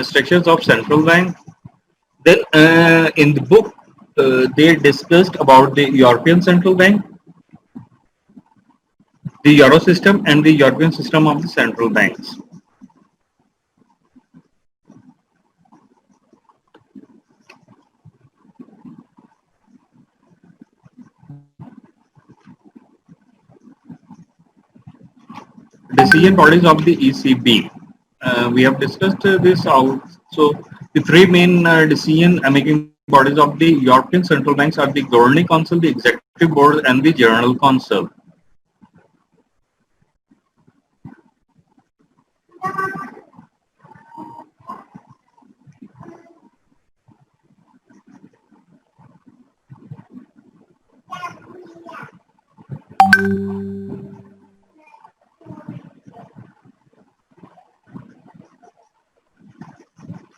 structures of central bank. Then in the book, they discussed about the European Central Bank, the Euro system, and the European system of the central banks. Decision bodies of the ECB. We have discussed this out. So the three main decision making bodies of the European central banks are the Governing Council, the Executive Board, and the General Council.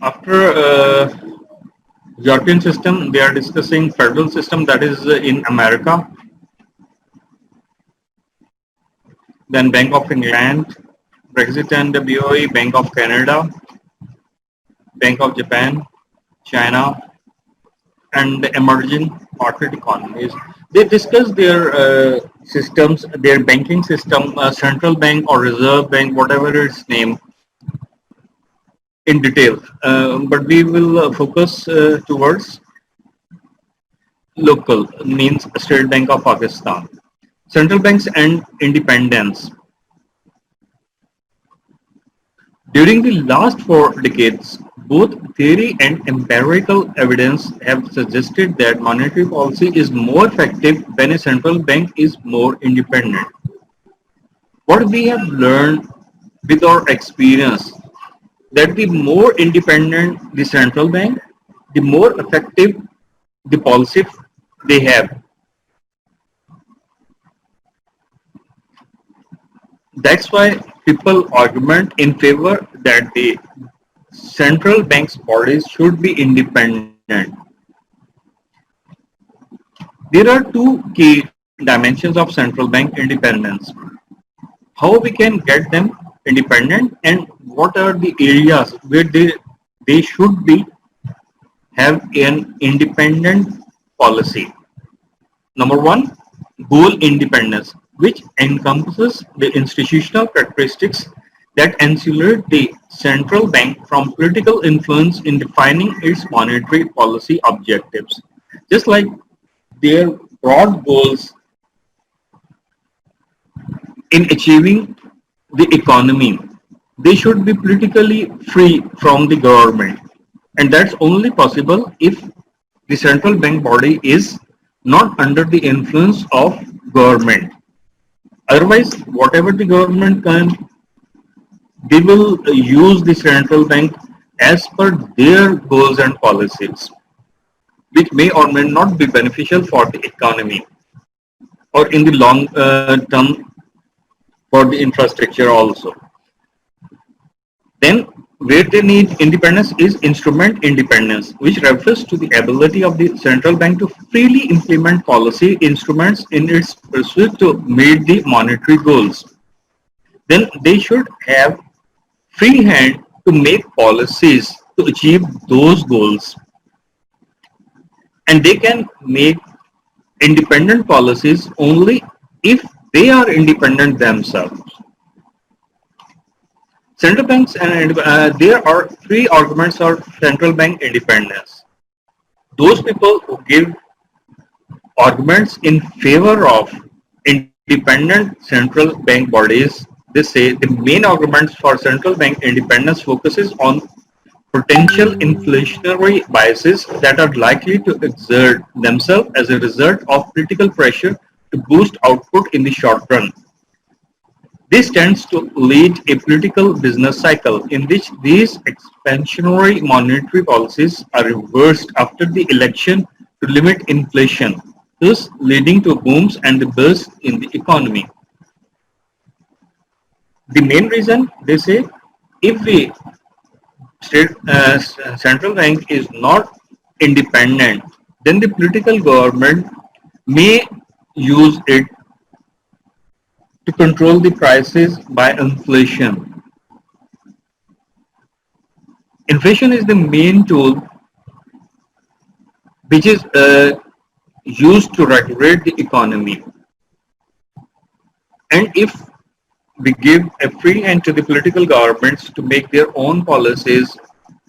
After European system, they are discussing federal system, that is in America, then Bank of England, Brexit and the BOE, Bank of Canada, Bank of Japan, China, and emerging market economies. They discuss their systems, their banking system, central bank or reserve bank, whatever its name, in detail. But we will focus towards local, means State Bank of Pakistan. Central banks and independence. During the last 4 decades, both theory and empirical evidence have suggested that monetary policy is more effective when a central bank is more independent. What we have learned with our experience, that the more independent the central bank, the more effective the policy they have. That's why people argument in favor that the central bank's bodies should be independent. There are two key dimensions of central bank independence. How we can get them independent, and what are the areas where they should be have an independent policy. Number one, goal independence, which encompasses the institutional characteristics that insulate the central bank from political influence in defining its monetary policy objectives. Just like their broad goals in achieving the economy, they should be politically free from the government. And that's only possible if the central bank body is not under the influence of government. Otherwise, whatever the government can, they will use the central bank as per their goals and policies, which may or may not be beneficial for the economy or in the long term for the infrastructure also. Then where they need independence is instrument independence, which refers to the ability of the central bank to freely implement policy instruments in its pursuit to meet the monetary goals. Then they should have free hand to make policies to achieve those goals. And they can make independent policies only if they are independent themselves. Central banks and there are three arguments of central bank independence. Those people who give arguments in favor of independent central bank bodies, they say the main arguments for central bank independence focuses on potential inflationary biases that are likely to exert themselves as a result of political pressure to boost output in the short run. This tends to lead a political business cycle in which these expansionary monetary policies are reversed after the election to limit inflation, thus leading to booms and bursts in the economy. The main reason, they say, if the central bank is not independent, then the political government may use it to control the prices by inflation. Inflation is the main tool which is used to regulate the economy. And if we give a free hand to the political governments to make their own policies,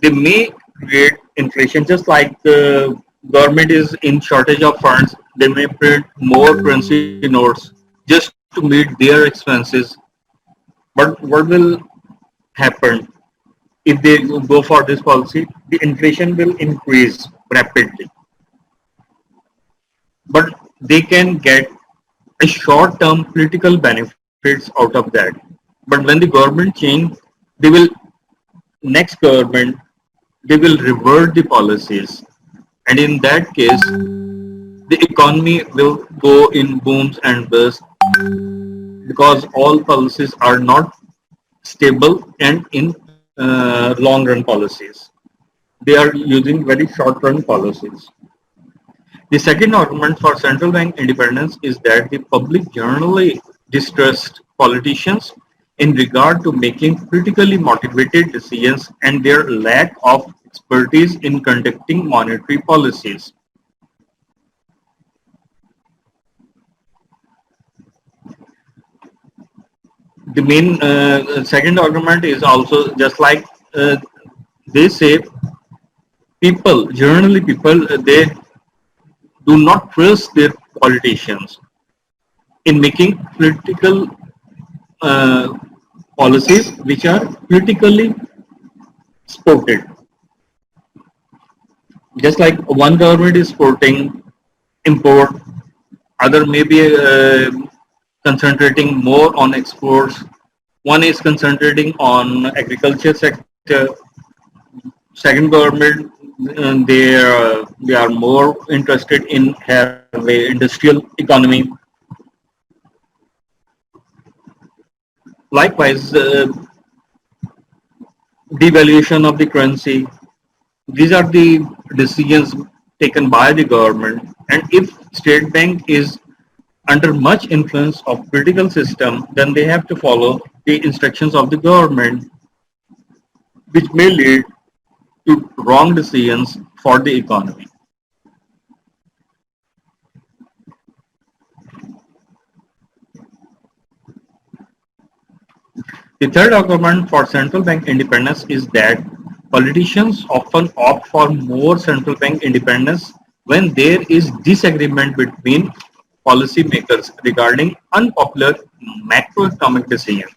they may create inflation. Just like the government is in shortage of funds, they may print more currency notes just to meet their expenses. But what will happen if they go for this policy? The inflation will increase rapidly, but they can get a short-term political benefits out of that. But when the government change, they will next government they will revert the policies, and in that case, the economy will go in booms and busts because all policies are not stable and in long run policies. They are using very short run policies. The second argument for central bank independence is that the public generally distrust politicians in regard to making politically motivated decisions and their lack of expertise in conducting monetary policies. The main second argument is also just like they say generally people, they do not trust their politicians in making political uh, policies which are politically supported. Just like one government is supporting import, other may be concentrating more on exports. One is concentrating on agriculture sector. Second government, they are more interested in have a industrial economy. Likewise, devaluation of the currency. These are the decisions taken by the government. And if state bank is under much influence of political system, then they have to follow the instructions of the government, which may lead to wrong decisions for the economy. The third argument for central bank independence is that politicians often opt for more central bank independence when there is disagreement between policymakers regarding unpopular macroeconomic decisions.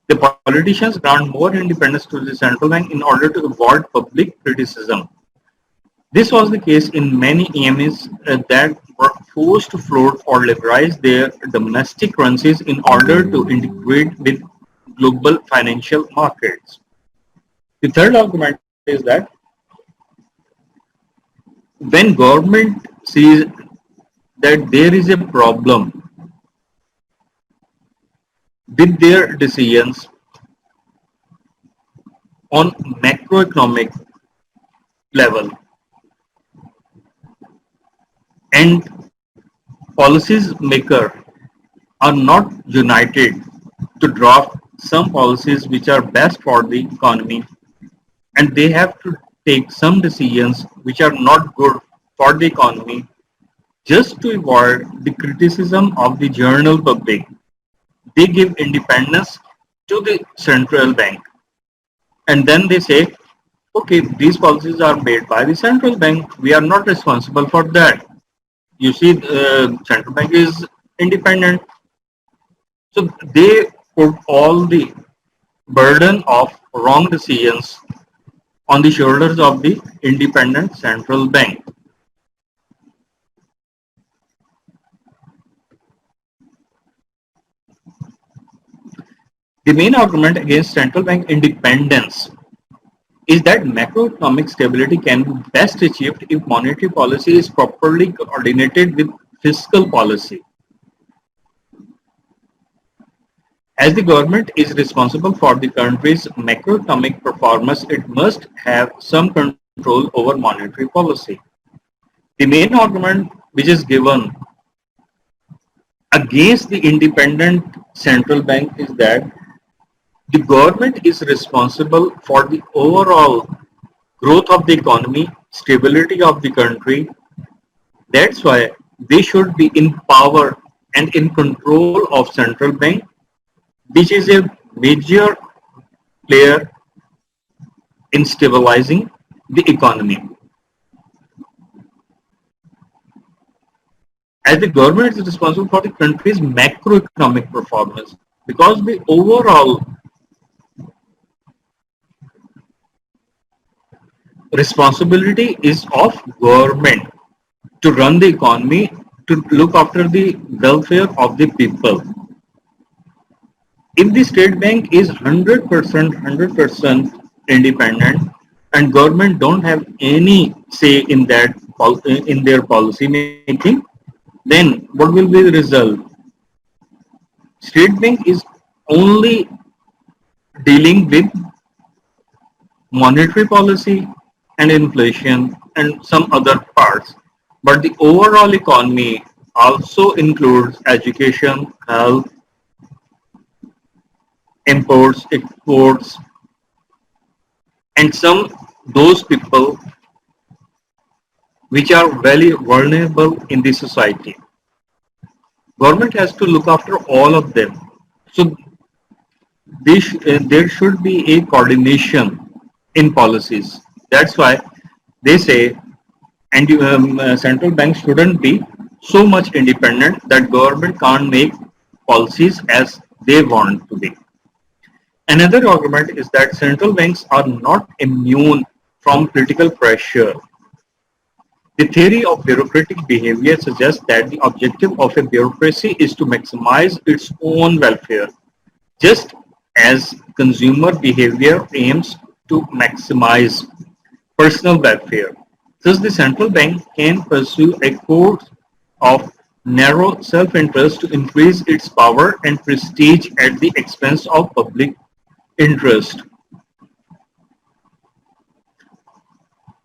The politicians grant more independence to the central bank in order to avoid public criticism. This was the case in many EMEs that were forced to float or liberalize their domestic currencies in order to integrate with global financial markets. The third argument is that when government sees that there is a problem with their decisions on macroeconomic level and policies maker are not united to draft some policies which are best for the economy, and they have to take some decisions which are not good for the economy just to avoid the criticism of the general public. They give independence to the central bank, and then they say, okay, these policies are made by the central bank, we are not responsible for that. You see, central bank is independent, so they put all the burden of wrong decisions on the shoulders of the independent central bank. The main argument against central bank independence is that macroeconomic stability can be best achieved if monetary policy is properly coordinated with fiscal policy. As the government is responsible for the country's macroeconomic performance, it must have some control over monetary policy. The main argument which is given against the independent central bank is that The government is responsible for the overall growth of the economy, stability of the country. That's why they should be in power and in control of central bank, which is a major player in stabilizing the economy. As the government is responsible for the country's macroeconomic performance, because the overall responsibility is of government to run the economy, to look after the welfare of the people. If the state bank is 100% independent and government don't have any say in that in their policy making, then what will be the result? State bank is only dealing with monetary policy and inflation and some other parts. But the overall economy also includes education, health, imports, exports, and some those people which are very vulnerable in the society. Government has to look after all of them. So there should be a coordination in policies. That's why they say and central banks shouldn't be so much independent that government can't make policies as they want to be. Another argument is that central banks are not immune from political pressure. The theory of bureaucratic behavior suggests that the objective of a bureaucracy is to maximize its own welfare, just as consumer behavior aims to maximize personal welfare. Thus, the central bank can pursue a course of narrow self-interest to increase its power and prestige at the expense of public interest.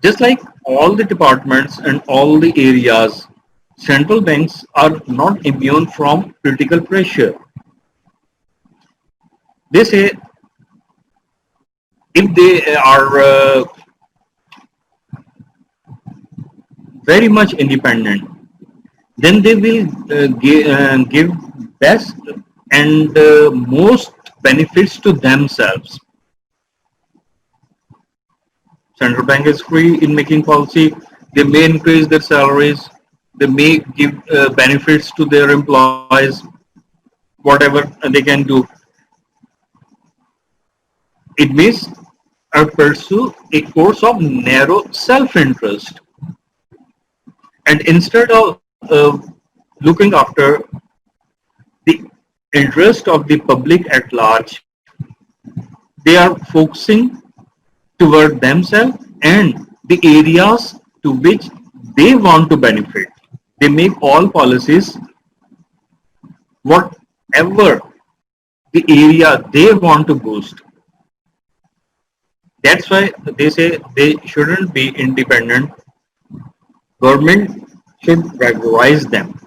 Just like all the departments and all the areas, central banks are not immune from political pressure. They say if they are very much independent, then they will give best and most benefits to themselves. Central bank is free in making policy. They may increase their salaries. They may give benefits to their employees, whatever they can do. It means pursue a course of narrow self-interest. And instead of looking after the interest of the public at large, they are focusing toward themselves and the areas to which they want to benefit. They make all policies whatever the area they want to boost. That's why they say they shouldn't be independent. Government should regularize them.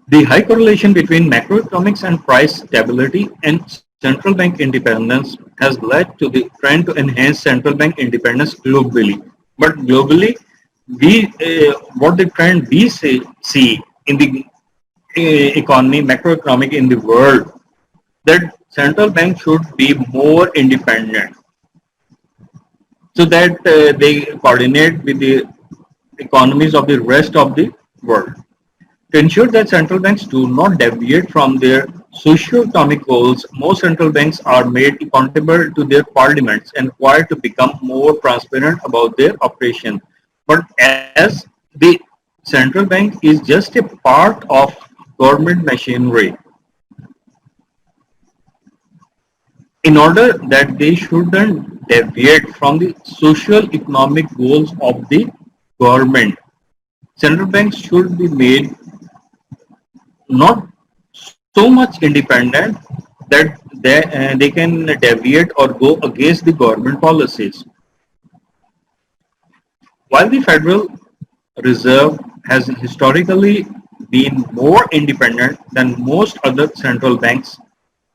The high correlation between macroeconomics and price stability and central bank independence has led to the trend to enhance central bank independence globally. But globally, what the trend we see in the economy, macroeconomic in the world, that central bank should be more independent so that they coordinate with the economies of the rest of the world. To ensure that central banks do not deviate from their socio-economic goals, most central banks are made accountable to their parliaments and required to become more transparent about their operation. But as the central bank is just a part of government machinery, in order that they shouldn't deviate from the social economic goals of the government, central banks should be made not so much independent that they can deviate or go against the government policies. While the Federal Reserve has historically been more independent than most other central banks.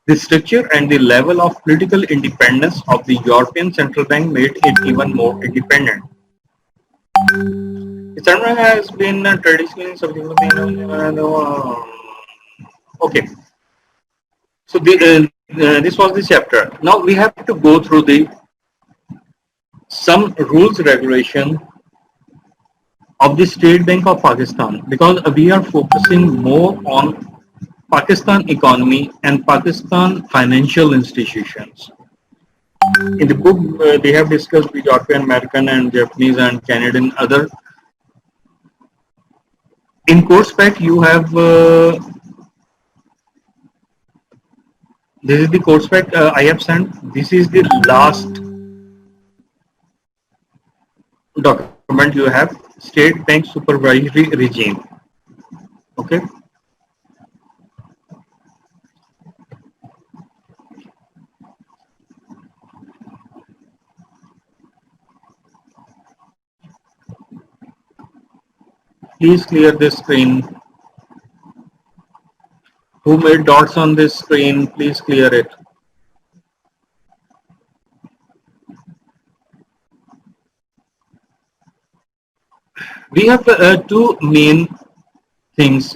The structure and the level of political independence of the European Central Bank made it even more independent. The central bank has been traditionally something. Okay, so this was the chapter. Now we have to go through the some rules regulation of the State Bank of Pakistan, because we are focusing more on Pakistan economy and Pakistan financial institutions. In the book, they have discussed the European, American, and Japanese and Canadian other. In course pack, you have this is the course pack I have sent. This is the last document you have, State Bank Supervisory Regime. Okay. Please clear this screen. Who made dots on this screen? Please clear it. We have two main things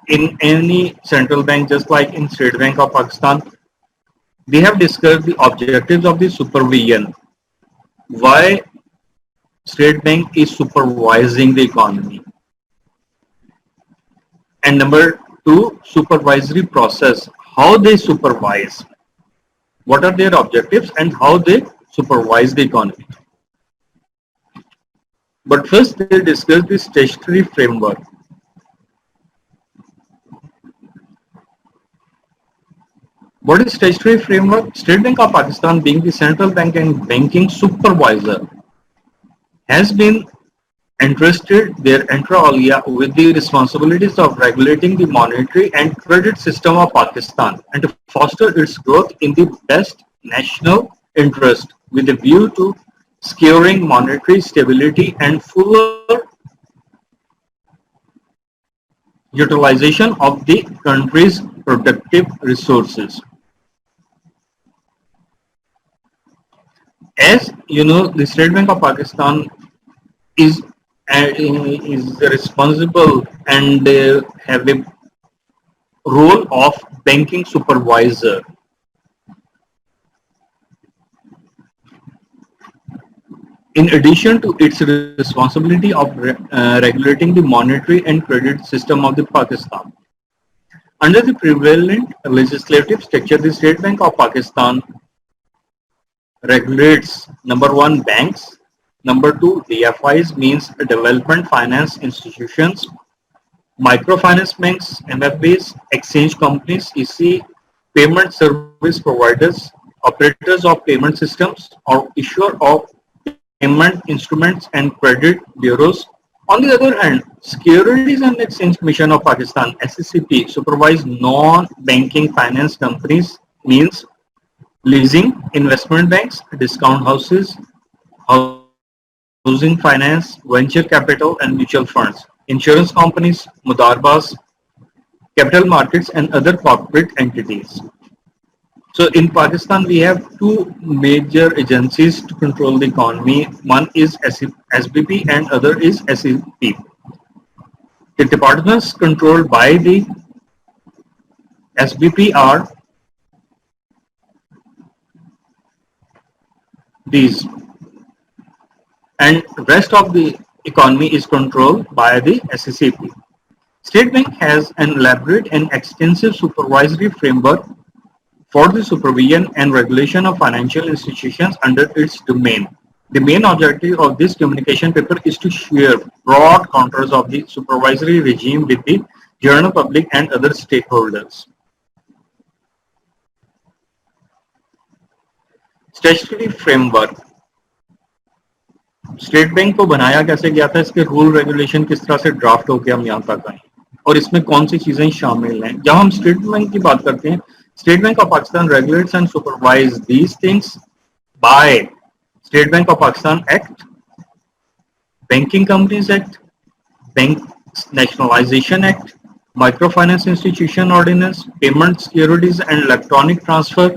in any central bank, just like in State Bank of Pakistan. We have discussed the objectives of the supervision. Why State Bank is supervising the economy. And number two, supervisory process. How they supervise. What are their objectives and how they supervise the economy. But first they discuss the statutory framework. What is statutory framework? State Bank of Pakistan, being the central bank and banking supervisor, has been entrusted their inter alia with the responsibilities of regulating the monetary and credit system of Pakistan and to foster its growth in the best national interest with a view to securing monetary stability and fuller utilization of the country's productive resources. As you know, the State Bank of Pakistan is responsible and have a role of banking supervisor. In addition to its responsibility of regulating the monetary and credit system of the Pakistan. Under the prevalent legislative structure, the State Bank of Pakistan regulates number one, banks, number two, DFIs, means development finance institutions, microfinance banks, MFBs, exchange companies, EC, payment service providers, operators of payment systems, or issuer of payment instruments and credit bureaus. On the other hand, Securities and Exchange Commission of Pakistan, SECP, supervise non-banking finance companies, means leasing, investment banks, discount houses, housing finance, venture capital and mutual funds, insurance companies, mudarbas, capital markets and other corporate entities. So in Pakistan, we have two major agencies to control the economy. One is SBP and other is SEP. The departments controlled by the SBP are these, and rest of the economy is controlled by the SECP. State Bank has an elaborate and extensive supervisory framework for the supervision and regulation of financial institutions under its domain. The main objective of this communication paper is to share broad contours of the supervisory regime with the general public and other stakeholders. Statutory framework. State bank को बनाया कैसे गया था, इसके rule regulation किस तरह से draft होकर हम यहाँ तक आए और इसमें कौन सी चीजें शामिल हैं. जब हम स्टेट बैंक की बात करते हैं, State Bank of Pakistan regulates and supervises these things by State Bank of Pakistan Act, Banking Companies Act, Bank Nationalization Act, Microfinance Institution Ordinance, Payment Securities and Electronic Transfer,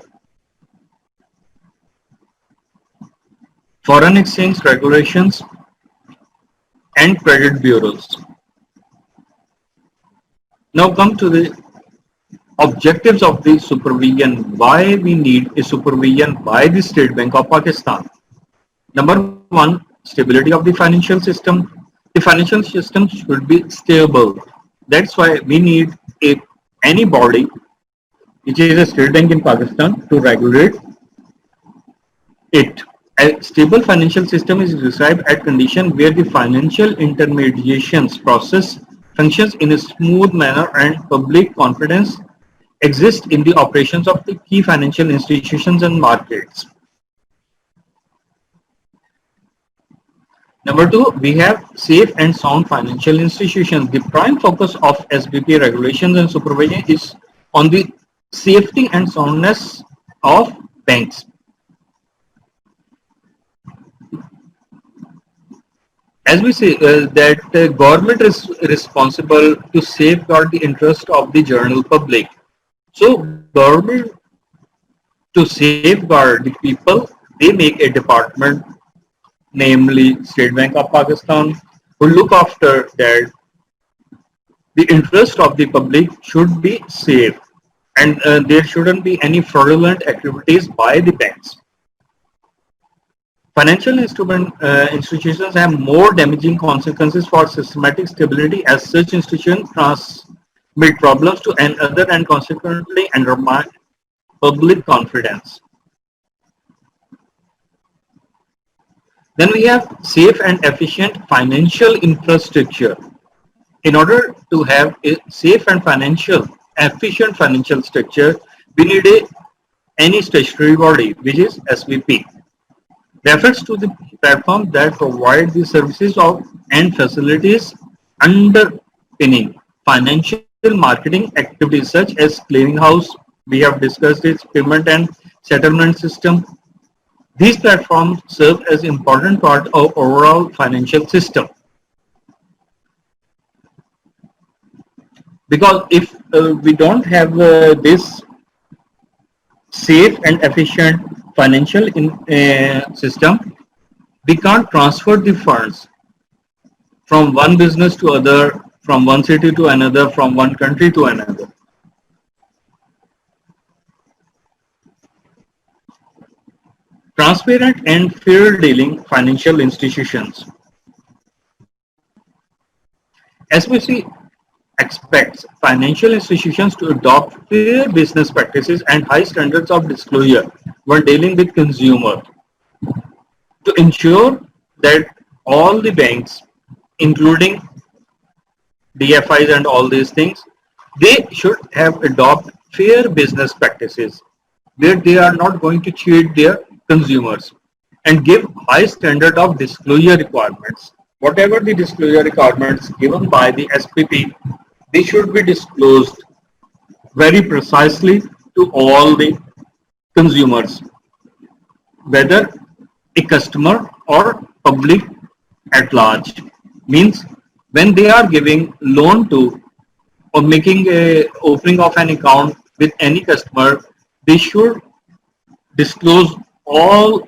Foreign Exchange Regulations, and Credit Bureaus. Now come to the objectives of the supervision. Why we need a supervision by the State Bank of Pakistan. Number one, stability of the financial system. The financial system should be stable. That's why we need any body, which is a state bank in Pakistan, to regulate it. A stable financial system is described as condition where the financial intermediations process functions in a smooth manner and public confidence exists in the operations of the key financial institutions and markets. Number two, we have safe and sound financial institutions. The prime focus of SBP regulations and supervision is on the safety and soundness of banks. As we say that the government is responsible to safeguard the interest of the general public. So government, to safeguard the people, they make a department, namely State Bank of Pakistan, who look after that the interest of the public should be safe and there shouldn't be any fraudulent activities by the banks. Financial institutions have more damaging consequences for systematic stability as such institutions transmit problems to another and consequently undermine public confidence. Then we have safe and efficient financial infrastructure. In order to have a safe and efficient financial structure, we need any statutory body, which is SBP. Refers to the platform that provide the services of and facilities underpinning financial marketing activities such as clearinghouse. We have discussed its payment and settlement system. These platforms serve as important part of overall financial system. Because if we don't have this safe and efficient financial system, we can't transfer the funds from one business to other, from one city to another, from one country to another. Transparent and fair dealing financial institutions. SBC expects financial institutions to adopt fair business practices and high standards of disclosure when dealing with consumers to ensure that all the banks, including DFIs and all these things, they should have adopt fair business practices where they are not going to cheat their consumers and give high standard of disclosure requirements. Whatever the disclosure requirements given by the SBP, they should be disclosed very precisely to all the consumers, whether a customer or public at large. Means when they are giving loan to or making a opening of an account with any customer, they should disclose all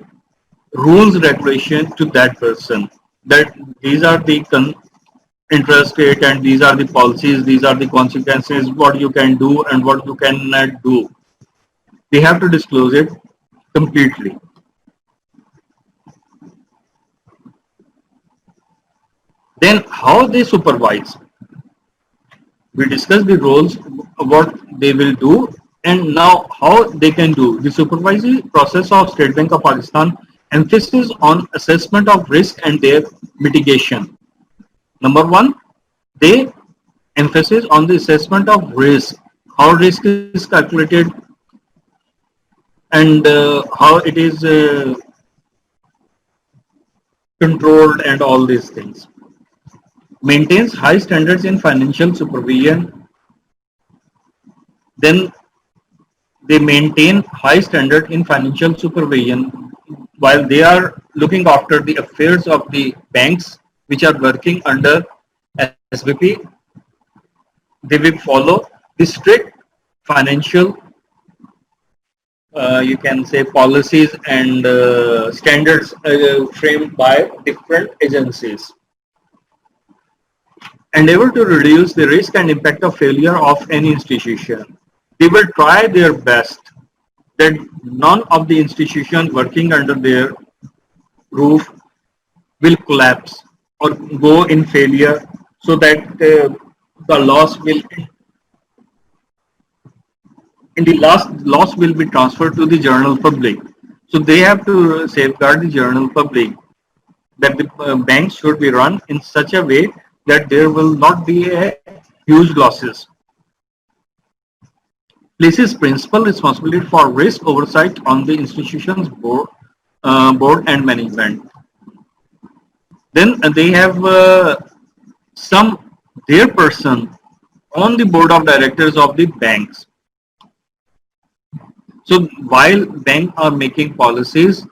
rules regulation to that person, that these are the interest rate and these are the policies, these are the consequences, what you can do and what you cannot do. They have to disclose it completely. Then how they supervise? We discussed the roles, what they will do, and now how they can do. The supervisory process of State Bank of Pakistan emphasis on assessment of risk and their mitigation. Number one, they emphasis on the assessment of risk, how risk is calculated and how it is controlled and all these things. Maintains high standards in financial supervision. Then they maintain high standard in financial supervision while they are looking after the affairs of the banks which are working under SBP. They will follow the strict financial, you can say, policies and standards framed by different agencies, endeavor to reduce the risk and impact of failure of any institution. They will try their best that none of the institutions working under their roof will collapse or go in failure, so that the loss will, in the last loss will be transferred to the general public. So they have to safeguard the general public, that the banks should be run in such a way that there will not be a huge losses. Places principal responsibility for risk oversight on the institution's board and management. Then they have some their person on the board of directors of the banks. So while banks are making policies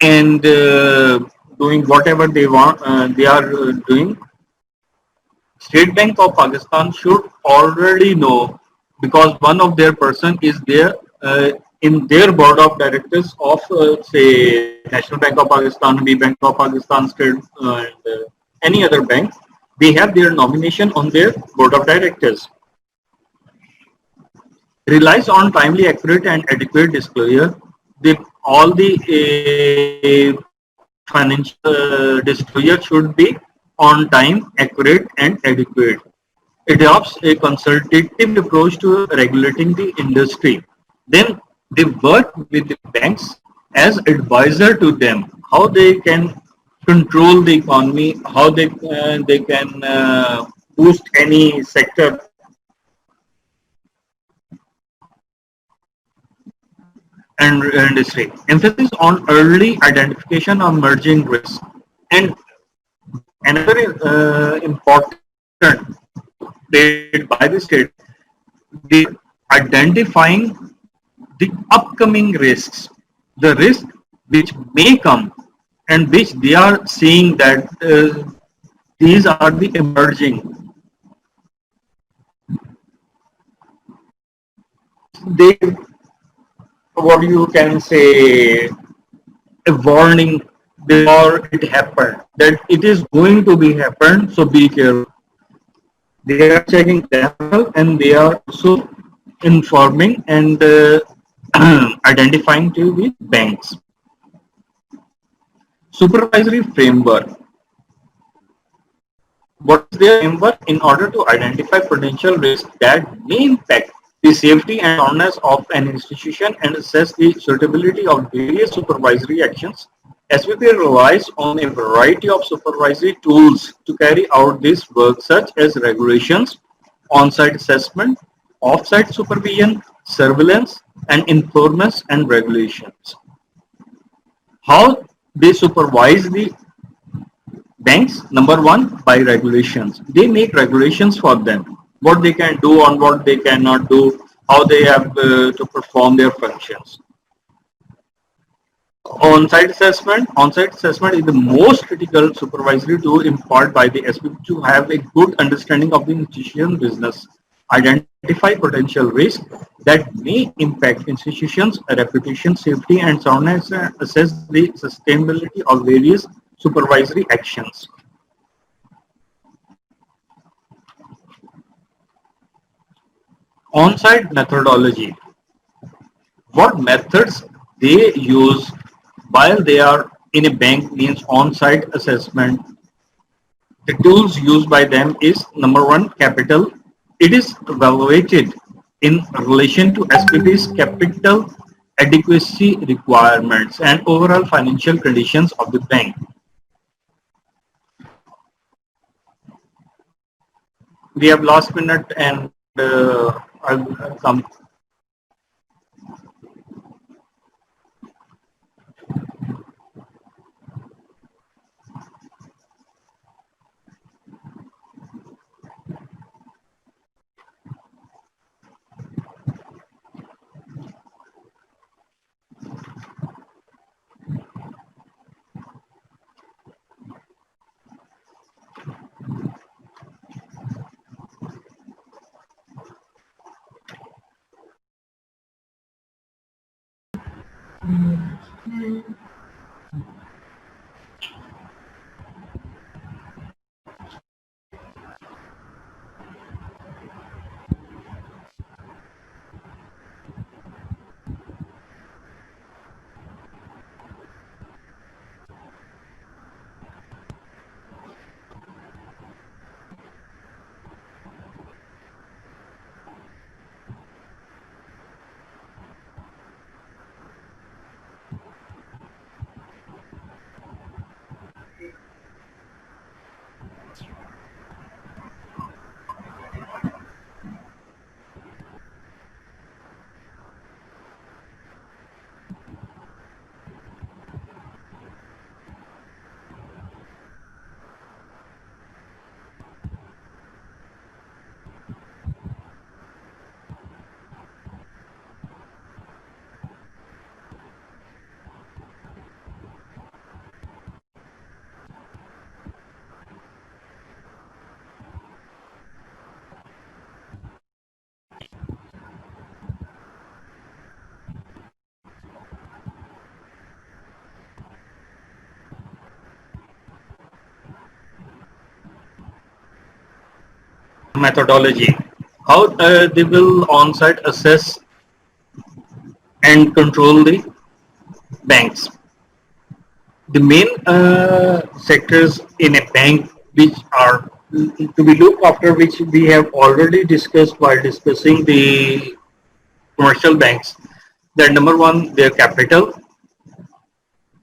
and doing whatever they want, they are doing, State Bank of Pakistan should already know, because one of their person is there in their board of directors of say National Bank of Pakistan, B Bank of Pakistan, State and any other bank. They have their nomination on their board of directors. Relies on timely, accurate, and adequate disclosure. All the financial disclosure should be on time, accurate, and adequate. Adopts a consultative approach to regulating the industry. Then they work with the banks as advisor to them, how they can control the economy, how they can boost any sector and industry. Emphasis on early identification of emerging risks. And another important played by the state, they identifying the upcoming risks, the risk which may come and which they are seeing that these are the emerging. They, what you can say, a warning before it happened, that it is going to be happen, so be careful. They are checking themselves and they are also informing and identifying to the banks. Supervisory framework. What is their framework in order to identify potential risks that may impact the safety and soundness of an institution and assess the suitability of various supervisory actions? SVP relies on a variety of supervisory tools to carry out this work, such as regulations, on-site assessment, off-site supervision, surveillance, and informants and regulations. How they supervise the banks? Number one, by regulations. They make regulations for them, what they can do and what they cannot do, how they have to perform their functions. On-site assessment. On-site assessment is the most critical supervisory tool imparted by the SPP to have a good understanding of the institution business, identify potential risks that may impact institutions' reputation, safety, and soundness, and assess the sustainability of various supervisory actions. On-site methodology. What methods they use while they are in a bank means on-site assessment. The tools used by them is number one, capital. It is evaluated in relation to SPB's capital adequacy requirements and overall financial conditions of the bank. We have last minute and I'll come. Methodology. How they will on-site assess and control the banks. The main sectors in a bank which are to be looked after, which we have already discussed while discussing the commercial banks. That number one, their capital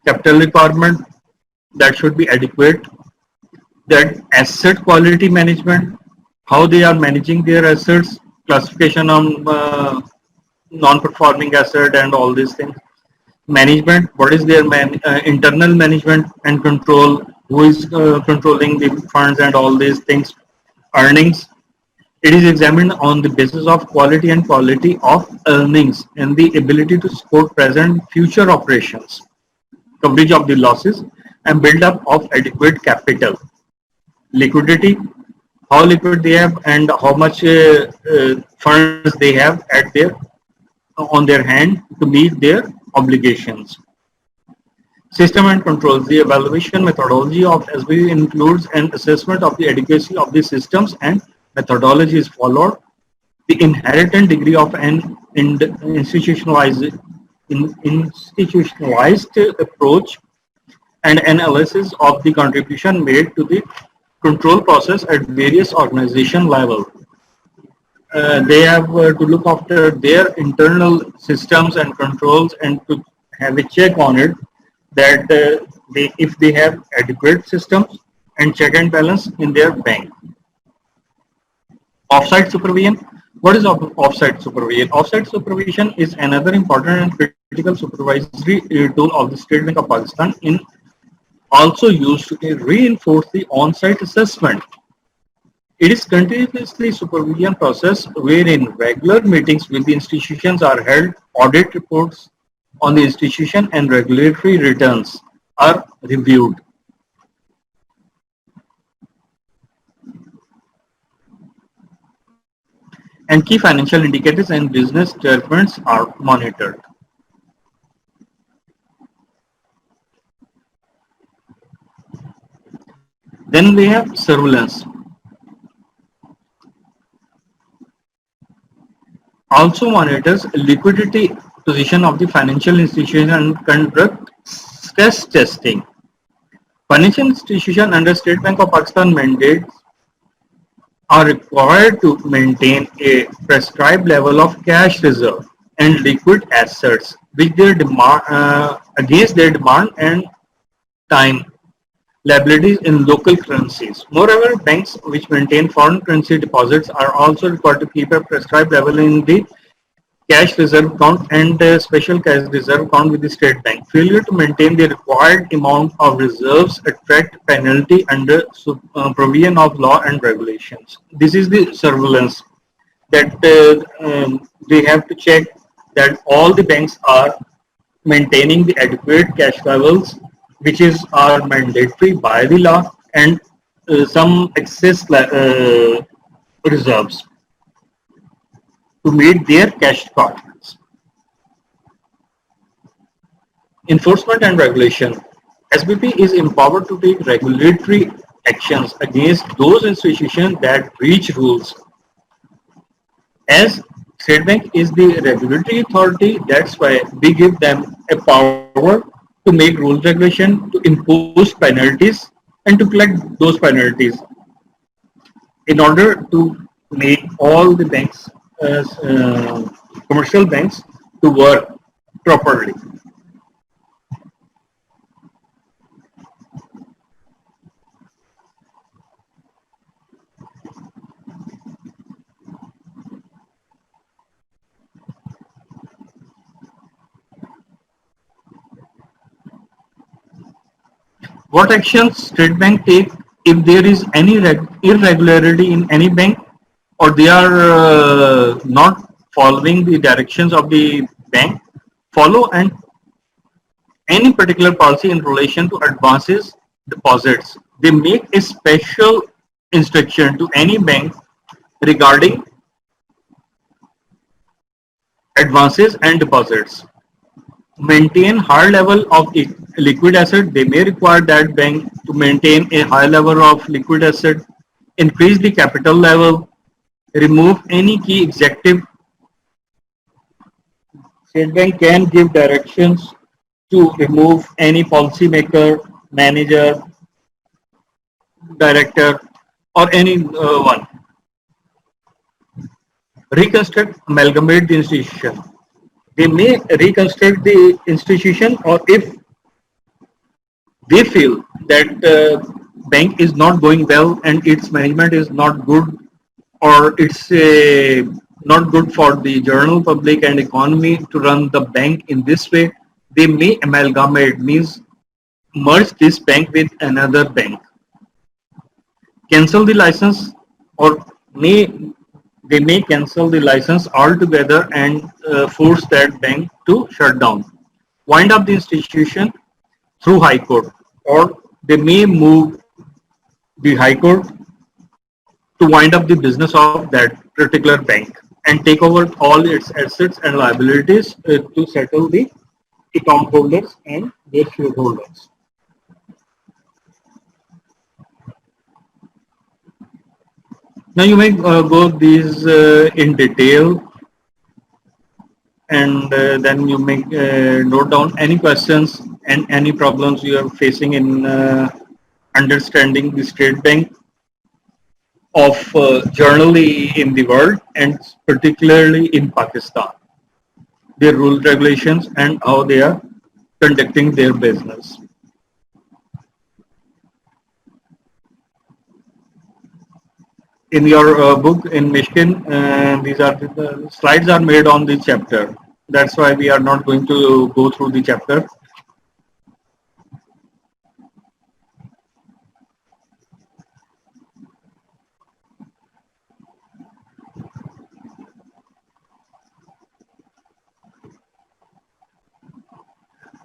requirement that should be adequate. That asset quality management, how they are managing their assets, classification on non-performing asset and all these things. Management, what is their internal management and control, who is controlling the funds and all these things. Earnings, it is examined on the basis of quality and quality of earnings and the ability to support present future operations, coverage of the losses and build up of adequate capital. Liquidity, how liquid they have and how much funds they have at their on their hand to meet their obligations. System and controls. The evaluation methodology of SBU includes an assessment of the adequacy of the systems and methodology is followed. The inherent degree of an institutionalized approach and analysis of the contribution made to the control process at various organization level. They have to look after their internal systems and controls and to have a check on it that if they have adequate systems and check and balance in their bank. Offsite supervision. What is offsite supervision? Offsite supervision is another important and critical supervisory tool of the State Bank of Pakistan, in also used to reinforce the on-site assessment. It is continuously supervision process wherein regular meetings with the institutions are held, audit reports on the institution and regulatory returns are reviewed. And key financial indicators and business judgments are monitored. Then we have surveillance. Also monitors liquidity position of the financial institution and conduct stress testing. Financial institution under State Bank of Pakistan mandates are required to maintain a prescribed level of cash reserve and liquid assets which their demand against their demand and time liabilities in local currencies. Moreover, banks which maintain foreign currency deposits are also required to keep a prescribed level in the cash reserve account and special cash reserve account with the State Bank. Failure to maintain the required amount of reserves attract penalty under provision of law and regulations. This is the surveillance that they have to check that all the banks are maintaining the adequate cash levels which is are mandatory by the law and some excess reserves to meet their cash requirements. Enforcement and regulation. SBP is empowered to take regulatory actions against those institutions that breach rules. As State Bank is the regulatory authority, that's why we give them a power to make rules regulation, to impose penalties, and to collect those penalties in order to make all the banks, commercial banks, to work properly. What actions State Bank take if there is any irregularity in any bank, or they are not following the directions of the bank, follow and any particular policy in relation to advances deposits. They make a special instruction to any bank regarding advances and deposits. Maintain high level of liquid asset. They may require that bank to maintain a high level of liquid asset, increase the capital level, remove any key executive. State Bank can give directions to remove any policymaker, manager, director, or any one. Reconstruct, amalgamate the institution. They may reconstruct the institution, or if they feel that bank is not going well and its management is not good, or it's not good for the general public and economy to run the bank in this way, they may amalgamate, means merge this bank with another bank, cancel the license, or may they may cancel the license altogether and force that bank to shut down, wind up the institution through High Court, or they may move the High Court to wind up the business of that particular bank and take over all its assets and liabilities to settle the account holders and their shareholders. Now you may go these in detail, and then you may note down any questions and any problems you are facing in understanding the State Bank of generally in the world and particularly in Pakistan, their rule regulations and how they are conducting their business. In your book in Michigan, these are the slides are made on the chapter. That's why we are not going to go through the chapter.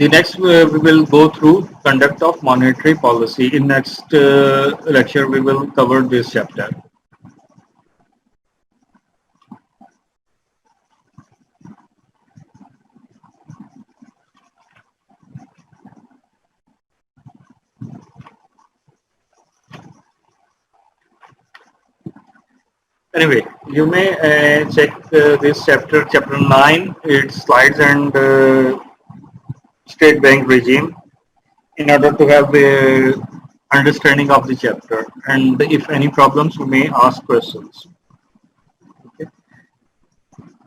The next we will go through conduct of monetary policy. In next lecture we will cover this chapter. Anyway, you may check this chapter, chapter 9, its slides and State Bank regime, in order to have a understanding of the chapter. And if any problems, you may ask questions. Okay.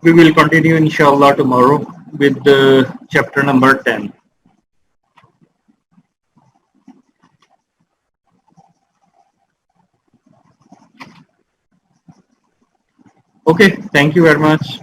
We will continue inshallah tomorrow with chapter number 10. Okay, thank you very much.